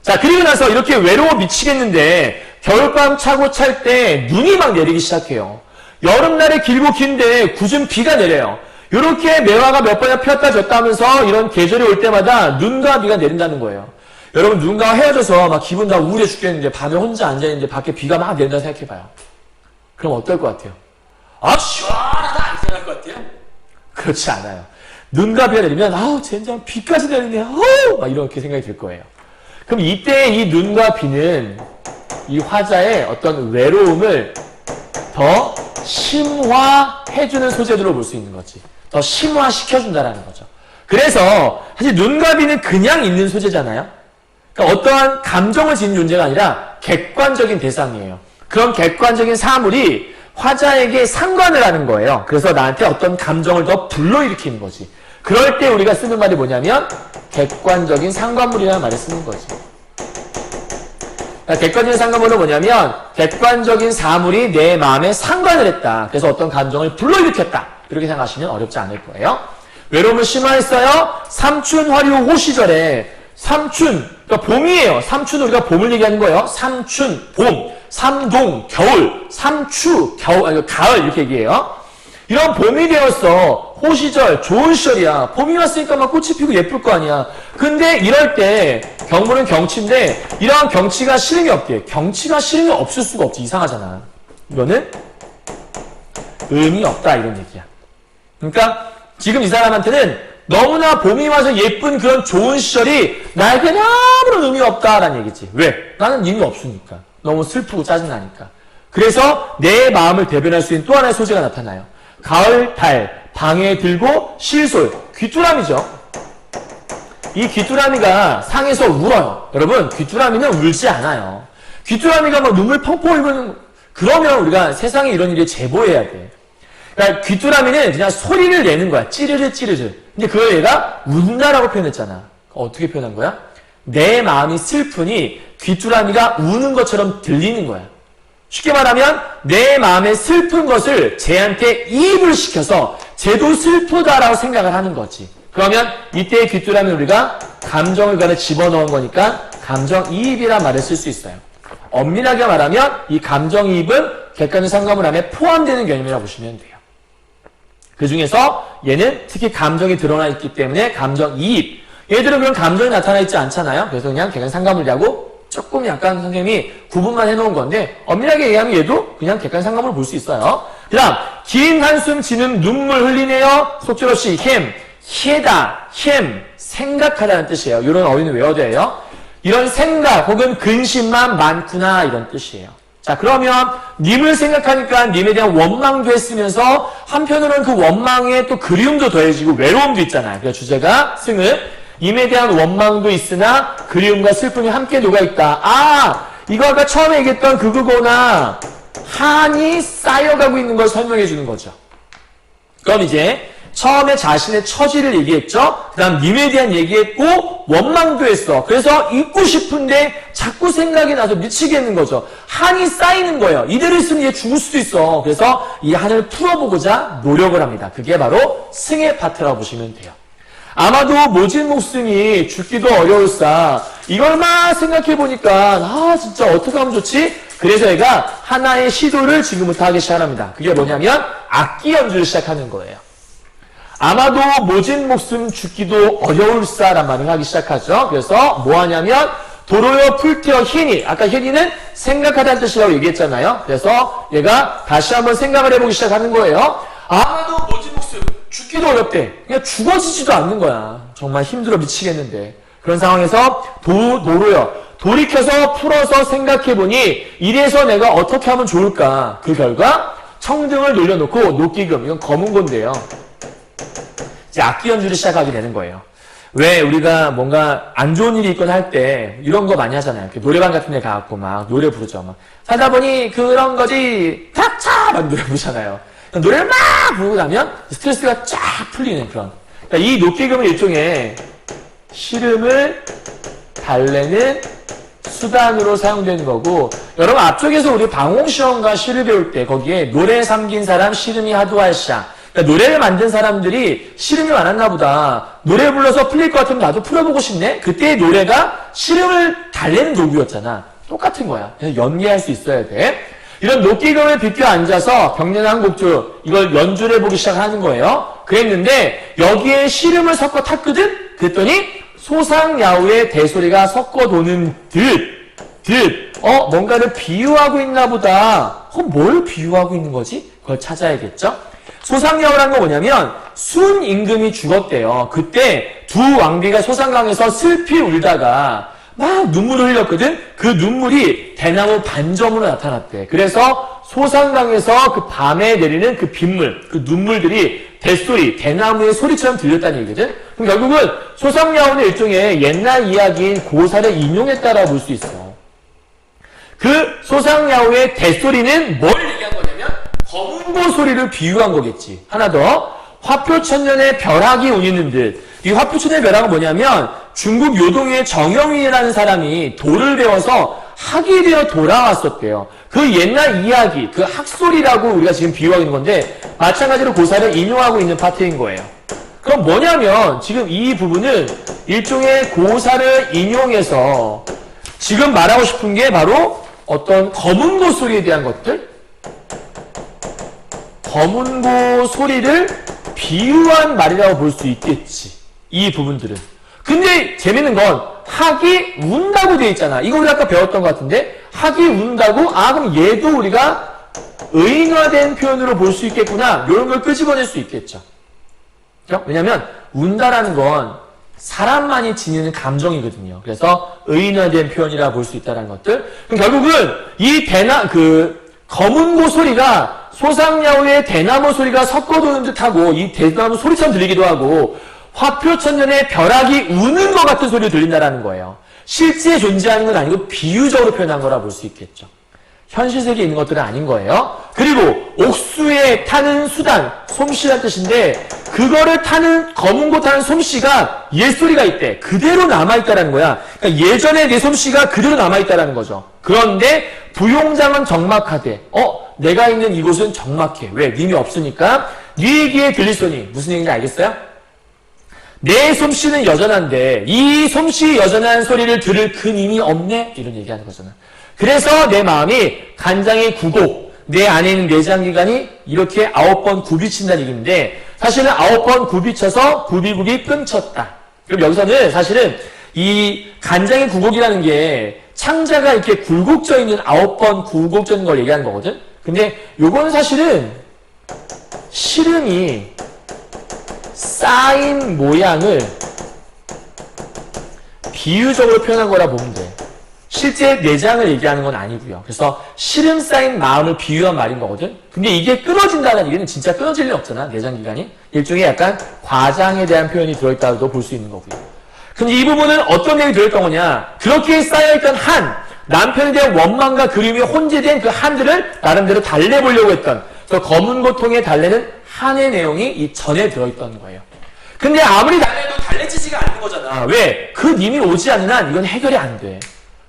자, 그리고 나서 이렇게 외로워 미치겠는데 겨울밤 차고 찰 때 눈이 막 내리기 시작해요. 여름날에 길고 긴데 굳은 비가 내려요. 이렇게 매화가 몇 번이나 피었다 졌다 하면서 이런 계절이 올 때마다 눈과 비가 내린다는 거예요. 여러분 누군가와 헤어져서 막 기분 다 우울해 죽겠는데 밤에 혼자 앉아있는데 밖에 비가 막 내린다 생각해봐요. 그럼 어떨 것 같아요? 아 시원하다 이렇게 생각할 것 같아요? 그렇지 않아요. 눈과 비가 내리면 아우 젠장 비까지 내리네 아우 막 이렇게 생각이 들 거예요. 그럼 이때 이 눈과 비는 이 화자의 어떤 외로움을 더 심화해주는 소재들로 볼 수 있는 거지. 더 심화시켜준다라는 거죠. 그래서 사실 눈과 비는 그냥 있는 소재잖아요. 그러니까 어떠한 감정을 지닌 존재가 아니라 객관적인 대상이에요. 그런 객관적인 사물이 화자에게 상관을 하는 거예요. 그래서 나한테 어떤 감정을 더 불러일으키는 거지. 그럴 때 우리가 쓰는 말이 뭐냐면 객관적인 상관물이라는 말을 쓰는 거지. 그러니까 객관적인 상관물은 뭐냐면 객관적인 사물이 내 마음에 상관을 했다. 그래서 어떤 감정을 불러일으켰다. 이렇게 생각하시면 어렵지 않을 거예요. 외로움을 심화했어요. 삼춘 화류 호시절에 삼춘, 그러니까 봄이에요. 삼춘 우리가 봄을 얘기하는 거예요. 삼춘, 봄, 삼동, 겨울, 삼추, 겨울, 가을 이렇게 얘기해요. 이런 봄이 되었어. 호시절, 좋은 시절이야. 봄이 왔으니까 막 꽃이 피고 예쁠 거 아니야. 근데 이럴 때 경무는 경치인데 이러한 경치가 싫음이 없대. 경치가 싫음이 없을 수가 없지. 이상하잖아. 이거는 의미 없다 이런 얘기야. 그러니까 지금 이 사람한테는 너무나 봄이 와서 예쁜 그런 좋은 시절이 나에게는 아무런 의미 없다라는 얘기지. 왜? 나는 의미 없으니까. 너무 슬프고 짜증나니까. 그래서 내 마음을 대변할 수 있는 또 하나의 소재가 나타나요. 가을 달, 방에 들고 실솔, 귀뚜라미죠. 이 귀뚜라미가 상에서 울어요. 여러분, 귀뚜라미는 울지 않아요. 귀뚜라미가 막 눈물 펑펑 흘리는 그러면 우리가 세상에 이런 일을 제보해야 돼. 그러니까 귀뚜라미는 그냥 소리를 내는 거야. 찌르르 찌르르. 근데 그걸 얘가 운다라고 표현했잖아. 어떻게 표현한 거야? 내 마음이 슬프니 귀뚜라미가 우는 것처럼 들리는 거야. 쉽게 말하면 내 마음의 슬픈 것을 쟤한테 이입을 시켜서 쟤도 슬프다라고 생각을 하는 거지. 그러면 이때의 귀뚜라미는 우리가 감정을 그 안에 집어넣은 거니까 감정이입이란 말을 쓸 수 있어요. 엄밀하게 말하면 이 감정이입은 객관적 상관물함에 포함되는 개념이라고 보시면 돼요. 그 중에서 얘는 특히 감정이 드러나 있기 때문에 감정이입. 얘들은 그런 감정이 나타나 있지 않잖아요. 그래서 그냥 객관 상관물이라고 조금 약간 선생님이 구분만 해놓은 건데 엄밀하게 얘기하면 얘도 그냥 객관 상관물을 볼 수 있어요. 그 다음 긴 한숨 지는 눈물 흘리네요. 속절 없이 햄, 혜다, 햄, 생각하다는 뜻이에요. 이런 어휘는 외워둬야 해요. 이런 생각 혹은 근심만 많구나 이런 뜻이에요. 자 그러면 님을 생각하니까 님에 대한 원망도 했으면서 한편으로는 그 원망에 또 그리움도 더해지고 외로움도 있잖아요. 그러니까 주제가 승은 님에 대한 원망도 있으나 그리움과 슬픔이 함께 녹아있다. 아, 이거 아까 처음에 얘기했던 그거나 한이 쌓여가고 있는 걸 설명해 주는 거죠. 그럼 이제 처음에 자신의 처지를 얘기했죠. 그 다음 님에 대한 얘기했고 원망도 했어. 그래서 잊고 싶은데 자꾸 생각이 나서 미치겠는 거죠. 한이 쌓이는 거예요. 이대로 있으면 얘 죽을 수도 있어. 그래서 이 한을 풀어보고자 노력을 합니다. 그게 바로 승의 파트라고 보시면 돼요. 아마도 모진 목숨이 죽기도 어려울사. 이걸 막 생각해보니까 진짜 어떻게 하면 좋지? 그래서 얘가 하나의 시도를 지금부터 하기 시작합니다. 그게 뭐냐면 악기 연주를 시작하는 거예요. 아마도 모진 목숨 죽기도 어려울사란 말을 하기 시작하죠. 그래서 뭐 하냐면 도로여 풀테어 희니. 아까 희니는 생각하다는 뜻이라고 얘기했잖아요. 그래서 얘가 다시 한번 생각을 해보기 시작하는 거예요. 아마도 모진 목숨 죽기도 어렵대. 그냥 죽어지지도 않는 거야. 정말 힘들어 미치겠는데. 그런 상황에서 도로여 돌이켜서 풀어서 생각해보니 이래서 내가 어떻게 하면 좋을까. 그 결과 청등을 놀려놓고 녹기금. 이건 검은 건데요. 이제 악기 연주를 시작하게 되는 거예요. 왜 우리가 뭔가 안 좋은 일이 있거나 할 때 이런 거 많이 하잖아요. 이렇게 노래방 같은 데 가갖고 막 노래 부르죠. 막 살다 보니 그런 거지 닥쳐! 막 노래 부르잖아요. 노래를 막 부르고 나면 스트레스가 쫙 풀리는 그런. 그러니까 이 녹기금은 일종의 시름을 달래는 수단으로 사용되는 거고, 여러분 앞쪽에서 우리 방홍시험과 시를 배울 때 거기에 노래 삼긴 사람 시름이 하도할샤. 그러니까 노래를 만든 사람들이 시름이 많았나 보다. 노래 불러서 풀릴 것 같으면 나도 풀어보고 싶네. 그때의 노래가 시름을 달래는 도구였잖아. 똑같은 거야. 그래서 연기할 수 있어야 돼. 이런 녹기금을 비껴 앉아서 병련한곡주 이걸 연주를 해보기 시작하는 거예요. 그랬는데 여기에 시름을 섞어 탔거든? 그랬더니 소상야우의 대소리가 섞어 도는 뭔가를 비유하고 있나 보다. 뭘 비유하고 있는 거지? 그걸 찾아야겠죠? 소상야우라는 건 뭐냐면 순임금이 죽었대요. 그때 두 왕비가 소상강에서 슬피 울다가 막 눈물을 흘렸거든? 그 눈물이 대나무 반점으로 나타났대. 그래서 소상강에서 그 밤에 내리는 그 빗물, 그 눈물들이 뱃소리, 대나무의 소리처럼 들렸다는 얘기거든? 그럼 결국은 소상야우는 일종의 옛날 이야기인 고사를 인용했다라고 볼 수 있어. 그 소상야우의 대소리는 뭘 얘기한 거냐면 검은고 소리를 비유한 거겠지. 하나 더, 화표천년의 벼락이 울리는 듯. 이 화표천년의 벼락은 뭐냐면 중국 요동의 정영인이라는 사람이 도를 배워서 학이 되어 돌아왔었대요. 그 옛날 이야기, 그 학소리라고 우리가 지금 비유하고 있는 건데 마찬가지로 고사를 인용하고 있는 파트인 거예요. 그럼 뭐냐면 지금 이 부분은 일종의 고사를 인용해서 지금 말하고 싶은 게 바로 어떤 검은고 소리에 대한 것들, 검은고 소리를 비유한 말이라고 볼 수 있겠지. 이 부분들은. 근데 재밌는 건 학이 운다고 되어 있잖아. 이거 우리 아까 배웠던 것 같은데 학이 운다고? 그럼 얘도 우리가 의인화된 표현으로 볼 수 있겠구나. 이런 걸 끄집어낼 수 있겠죠. 그렇죠? 왜냐하면 운다라는 건 사람만이 지니는 감정이거든요. 그래서 의인화된 표현이라 볼 수 있다는 것들. 그럼 결국은 이 검은고 소리가 소상야우의 대나무 소리가 섞어도는 듯하고 이 대나무 소리처럼 들리기도 하고 화표천년의 벼락이 우는 것 같은 소리가 들린다는 거예요. 실제 존재하는 건 아니고 비유적으로 표현한 거라 볼 수 있겠죠. 현실 세계에 있는 것들은 아닌 거예요. 그리고 옥수에 타는 수단, 솜씨란 뜻인데 그거를 타는 검은고 타는 솜씨가 옛소리가 있대. 그대로 남아있다는 거야. 그러니까 예전에 내 솜씨가 그대로 남아있다는 거죠. 그런데 부용장은 적막하대. 내가 있는 이곳은 적막해. 왜? 님이 없으니까. 네 얘기에 들릴소니. 무슨 얘기인지 알겠어요? 내 솜씨는 여전한데 이 솜씨 여전한 소리를 들을 그 님이 없네? 이런 얘기하는 거잖아. 그래서 내 마음이 간장이 구고 내 안에 있는 내장기관이 이렇게 9번 굽이친다는 얘기인데 사실은 9번 굽이쳐서 굽이 끊쳤다. 그럼 여기서는 사실은 이 간장의 굴곡이라는 게 창자가 이렇게 굴곡져 있는 9번 굴곡져 있는 걸 얘기하는 거거든? 근데 요거는 사실은 시름이 쌓인 모양을 비유적으로 표현한 거라 보면 돼. 실제 내장을 얘기하는 건 아니고요. 그래서 시름 쌓인 마음을 비유한 말인 거거든. 근데 이게 끊어진다는 얘기는 진짜 끊어질 리 없잖아. 내장기관이. 일종의 약간 과장에 대한 표현이 들어있다고도 볼 수 있는 거고요. 근데 이 부분은 어떤 내용이 들어있던 거냐. 그렇게 쌓여있던 남편에 대한 원망과 그리움이 혼재된 그 한들을 나름대로 달래보려고 했던 그 검은 고통에 달래는 한의 내용이 이 전에 들어있던 거예요. 근데 아무리 달래도 달래지지가 않는 거잖아. 왜? 그 님이 오지 않는 한 이건 해결이 안 돼.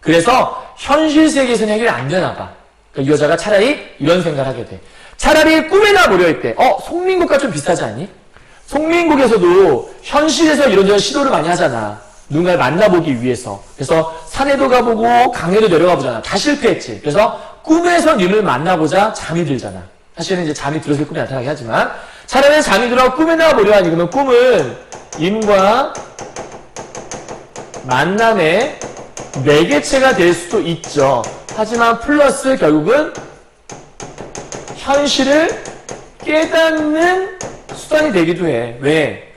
그래서 현실 세계에서는 해결이 안 되나 봐. 그러니까 이 여자가 차라리 이런 생각을 하게 돼. 차라리 꿈에나 보려 했대. 송민국과 좀 비슷하지 않니? 송민국에서도 현실에서 이런저런 시도를 많이 하잖아. 누군가를 만나보기 위해서. 그래서 산에도 가보고 강에도 내려가 보잖아. 다 실패했지. 그래서 꿈에서 님을 만나보자 잠이 들잖아. 사실은 이제 잠이 들어서 꿈이 나타나게 하지만 차라리 잠이 들어 꿈에나 보려 하니 그러면 꿈은 님과 만남의 매개체가 될 수도 있죠. 하지만 플러스 결국은 현실을 깨닫는 수단이 되기도 해. 왜?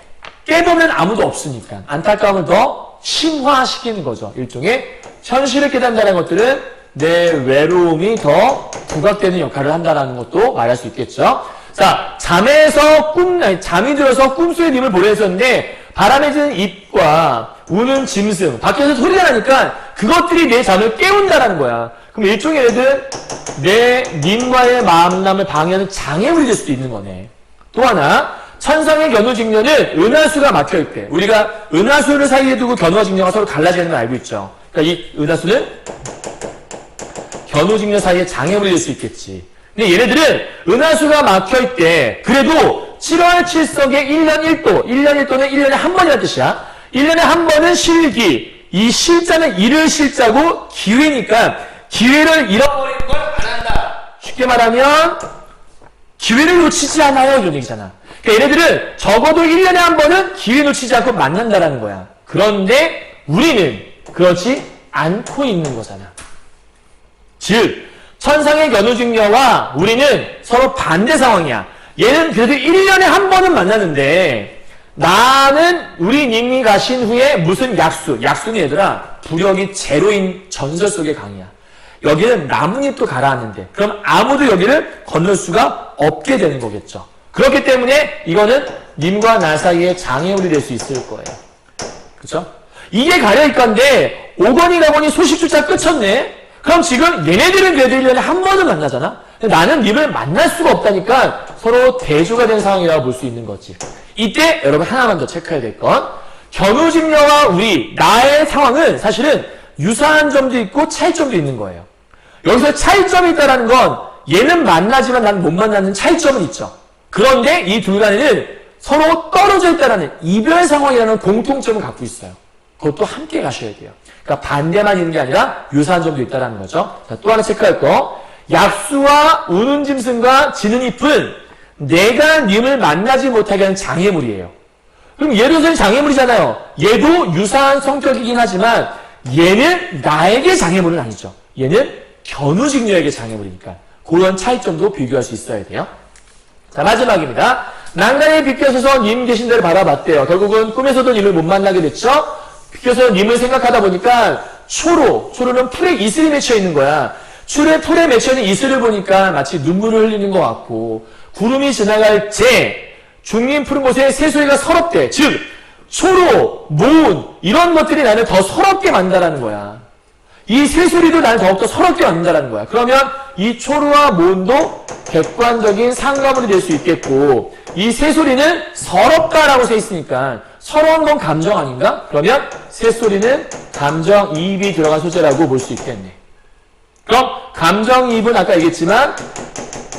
깨보면 아무도 없으니까. 안타까움을 더 심화시키는 거죠. 일종의 현실을 깨닫는다는 것들은 내 외로움이 더 부각되는 역할을 한다는 것도 말할 수 있겠죠. 자, 잠이 들어서 꿈속에 님을 보려 했었는데 바람에 드는 잎과 우는 짐승, 밖에서 소리가 나니까 그것들이 내 잠을 깨운다라는 거야. 그럼 일종의 얘들 내 님과의 만남을 방해하는 장애물이 될 수도 있는 거네. 또 하나, 천상의 견우직녀는 은하수가 막혀있대. 우리가 은하수를 사이에 두고 견우직녀가 서로 갈라지는 걸 알고 있죠. 그러니까 이 은하수는 견우직녀 사이에 장애물이 될 수 있겠지. 근데 얘네들은 은하수가 막혀있대. 그래도 7월 7석에 1년 1도, 1년 1도는 1년에 한 번이라는 뜻이야. 1년에 한 번은 실기. 이 실자는 일을 실자고 기회니까 기회를 잃어버리는 걸 안 한다. 쉽게 말하면 기회를 놓치지 않아요. 이런 얘기잖아. 그러니까 얘네들은 적어도 1년에 한 번은 기회 놓치지 않고 만난다라는 거야. 그런데 우리는 그렇지 않고 있는 거잖아. 즉 천상의 견우직녀와 우리는 서로 반대 상황이야. 얘는 그래도 1년에 한 번은 만나는데 나는 우리 님이 가신 후에 무슨 약수는 얘들아 부력이 제로인 전설 속의 강이야. 여기는 나뭇잎도 가라앉는데 그럼 아무도 여기를 건널 수가 없게 되는 거겠죠. 그렇기 때문에 이거는 님과 나 사이에 장애물이 될 수 있을 거예요. 그렇죠? 이게 가려있건데 오거니 가거니 소식조차 끝쳤네. 그럼 지금 얘네들은 그래도 1년에 한 번은 만나잖아. 근데 나는 님을 만날 수가 없다니까 서로 대조가 된 상황이라고 볼 수 있는 거지. 이때 여러분 하나만 더 체크해야 될 건 견우직녀와 우리 나의 상황은 사실은 유사한 점도 있고 차이점도 있는 거예요. 여기서 차이점이 있다는 건 얘는 만나지만 난 못 만나는 차이점은 있죠. 그런데 이 둘 간에는 서로 떨어져 있다는 이별 상황이라는 공통점을 갖고 있어요. 그것도 함께 가셔야 돼요. 그러니까 반대만 있는 게 아니라 유사한 점도 있다는 거죠. 자, 또 하나 체크할 거. 약수와 우는 짐승과 지는 잎은 내가 님을 만나지 못하게 하는 장애물이에요. 그럼 얘도 선생님 장애물이잖아요. 얘도 유사한 성격이긴 하지만 얘는 나에게 장애물은 아니죠. 얘는 견우직녀에게 장애물이니까 그런 차이점도 비교할 수 있어야 돼요. 자, 마지막입니다. 난간에 비껴서서 님 계신 데를 바라봤대요. 결국은 꿈에서도 님을 못 만나게 됐죠. 비껴서 님을 생각하다 보니까 초로는 풀에 이슬이 맺혀 있는 거야. 풀에 맺혀 있는 이슬을 보니까 마치 눈물을 흘리는 것 같고 구름이 지나갈 때 중림 푸른 곳에 새소리가 서럽대. 즉 초로, 모운 이런 것들이 나를 더 서럽게 만든다는 거야. 이 새소리도 나를 더욱더 서럽게 만든다는 거야. 그러면 이 초로와 모운도 객관적인 상가물이 될 수 있겠고 이 새소리는 서럽다라고 써 있으니까 서러운 건 감정 아닌가? 그러면 새소리는 감정이입이 들어간 소재라고 볼 수 있겠네. 그럼 감정이입은 아까 얘기했지만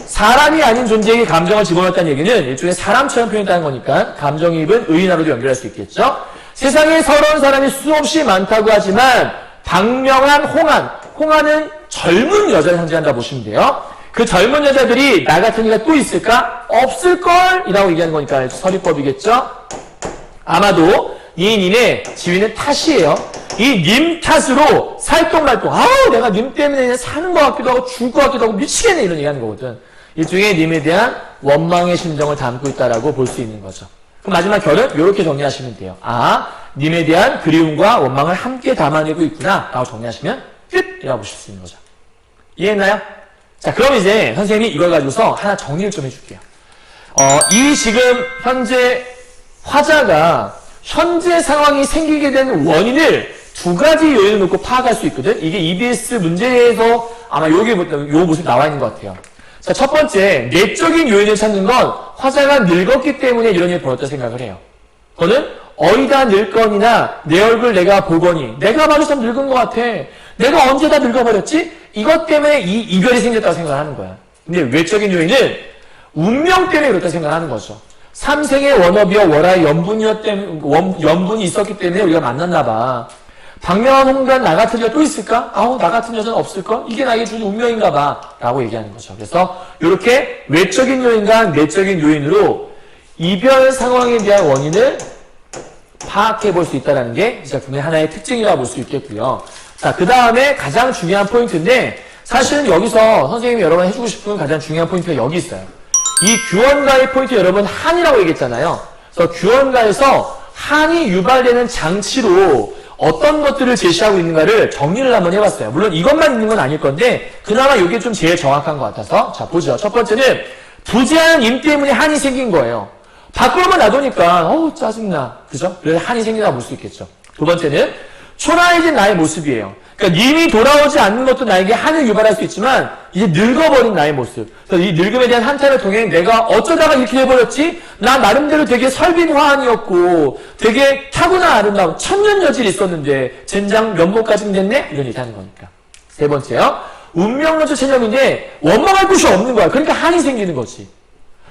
사람이 아닌 존재에게 감정을 집어넣었다는 얘기는 일종의 사람처럼 표현했다는 거니까 감정이입은 의인화로도 연결할 수 있겠죠. 세상에 서러운 사람이 수없이 많다고 하지만 박명한 홍한은 젊은 여자를 상징한다 보시면 돼요. 그 젊은 여자들이 나 같은 이가 또 있을까? 없을걸? 이라고 얘기하는 거니까 서리법이겠죠. 아마도 이 님의 지위는 탓이에요. 이 님 탓으로 살똥말똥 아우 내가 님 때문에 사는 것 같기도 하고 죽을 것 같기도 하고 미치겠네 이런 얘기하는 거거든. 일종의 님에 대한 원망의 심정을 담고 있다라고 볼 수 있는 거죠. 그럼 마지막 결은 이렇게 정리하시면 돼요. 님에 대한 그리움과 원망을 함께 담아내고 있구나 라고 정리하시면 끝! 이라고 보실 수 있는 거죠. 이해했나요? 자, 그럼 이제 선생님이 이걸 가지고서 하나 정리를 좀 해줄게요. 이 지금 현재 화자가 현재 상황이 생기게 된 원인을 두 가지 요인을 놓고 파악할 수 있거든. 이게 EBS 문제에서 아마 요 모습 나와 있는 것 같아요. 자, 첫 번째, 내적인 요인을 찾는 건 화자가 늙었기 때문에 이런 일이 벌어졌다 생각을 해요. 저는 어이다 늙거니나 내 얼굴 내가 보거니 내가 봐도 참 늙은 것 같아. 내가 언제 다 늙어버렸지? 이것 때문에 이 이별이 생겼다고 생각하는 거야. 근데 외적인 요인은 운명 때문에 그렇다 생각하는 거죠. 삼생의 워너비와 월화의 연분이 있었기 때문에 우리가 만났나 봐. 박명환, 홍단, 나 같은 여자 또 있을까? 아우, 나 같은 여자는 없을걸? 이게 나에게 주는 운명인가 봐. 라고 얘기하는 거죠. 그래서 이렇게 외적인 요인과 내적인 요인으로 이별 상황에 대한 원인을 파악해 볼 수 있다는 게 이 작품의 하나의 특징이라고 볼 수 있겠고요. 자, 그 다음에 가장 중요한 포인트인데 사실은 여기서 선생님이 여러분 해주고 싶은 가장 중요한 포인트가 여기 있어요. 이 규원가의 포인트 여러분 한이라고 얘기했잖아요. 그래서 규원가에서 한이 유발되는 장치로 어떤 것들을 제시하고 있는가를 정리를 한번 해봤어요. 물론 이것만 있는 건 아닐 건데 그나마 이게 좀 제일 정확한 것 같아서 자 보죠. 첫 번째는 부재한 임 때문에 한이 생긴 거예요. 밖으로만 놔두니까 짜증나. 그죠? 그래서 한이 생기다 볼 수 있겠죠. 두 번째는 초라해진 나의 모습이에요. 그러니까 님이 돌아오지 않는 것도 나에게 한을 유발할 수 있지만 이제 늙어버린 나의 모습. 그래서 이 늙음에 대한 한탄을 통해 내가 어쩌다가 이렇게 해버렸지? 나 나름대로 되게 설빈화한이었고 되게 타고난 아름다운 천년여질이 있었는데 젠장 면목까지 됐네? 이런 얘기 하는 거니까. 세 번째요. 운명론적 체념인데 원망할 곳이 없는 거야. 그러니까 한이 생기는 거지.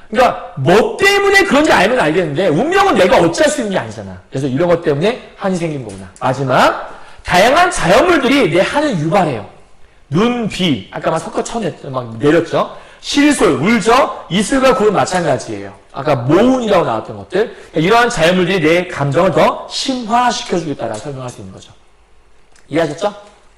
그러니까 뭐 때문에 그런지 알면 알겠는데 운명은 내가 어찌할 수 있는 게 아니잖아. 그래서 이런 것 때문에 한이 생긴 거구나. 마지막, 다양한 자연물들이 내 한을 유발해요. 눈, 비, 아까 막 내렸죠. 실솔, 울저, 이슬과 구름 마찬가지예요. 아까 모운이라고 나왔던 것들. 그러니까 이러한 자연물들이 내 감정을 더 심화시켜주겠다라고 설명할 수 있는 거죠. 이해하셨죠?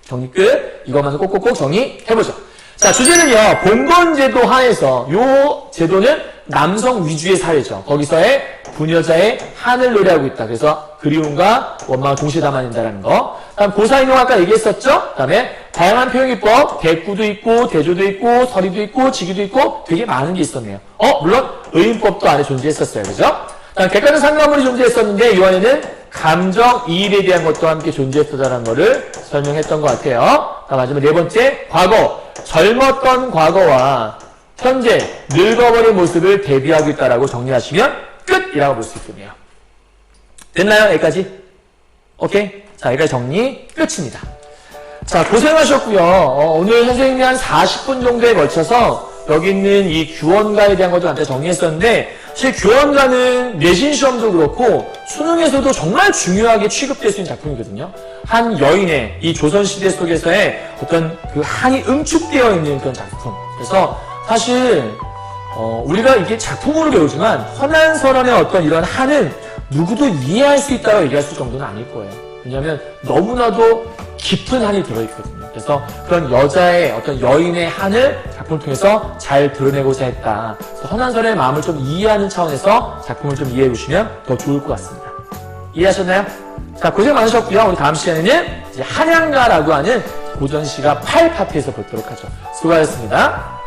정리 끝. 이것만 꼭꼭꼭 정리해보죠. 자, 주제는요, 봉건제도 하에서 요 제도는 남성 위주의 사회죠. 거기서의 부녀자의 한을 노래하고 있다. 그래서 그리움과 원망을 동시에 담아낸다는 거. 다음 고사인용 아까 얘기했었죠? 그 다음에 다양한 표현기법, 대꾸도 있고, 대조도 있고, 서리도 있고, 직유도 있고, 되게 많은 게 있었네요. 물론 의인법도 안에 존재했었어요. 그죠? 다음 객관적 상관물이 존재했었는데 이 안에는 감정 이입에 대한 것도 함께 존재했다는 거를 설명했던 것 같아요. 다음 마지막 네 번째, 과거. 젊었던 과거와 현재 늙어버린 모습을 대비하고 있다라고 정리하시면 끝이라고 볼 수 있겠네요. 됐나요? 여기까지? 오케이? 자, 여기까지 정리 끝입니다. 자, 고생하셨고요. 오늘 선생님이 한 40분 정도에 걸쳐서 여기 있는 이 규원가에 대한 것도 한테 정리했었는데 사실 규원가는 내신 시험도 그렇고 수능에서도 정말 중요하게 취급될 수 있는 작품이거든요. 한 여인의 이 조선시대 속에서의 어떤 그 한이 응축되어 있는 그런 작품. 그래서 사실 우리가 이게 작품으로 배우지만 허난설원의 어떤 이런 한은 누구도 이해할 수 있다고 얘기할 수 정도는 아닐 거예요. 왜냐하면 너무나도 깊은 한이 들어있거든요. 그래서 그런 여자의 어떤 여인의 한을 작품을 통해서 잘 드러내고자 했다. 그래서 허난설의 마음을 좀 이해하는 차원에서 작품을 좀 이해해 보시면 더 좋을 것 같습니다. 이해하셨나요? 자, 고생 많으셨고요. 우리 다음 시간에는 이제 한양가라고 하는 고전시가 8파트에서 뵙도록 하죠. 수고하셨습니다.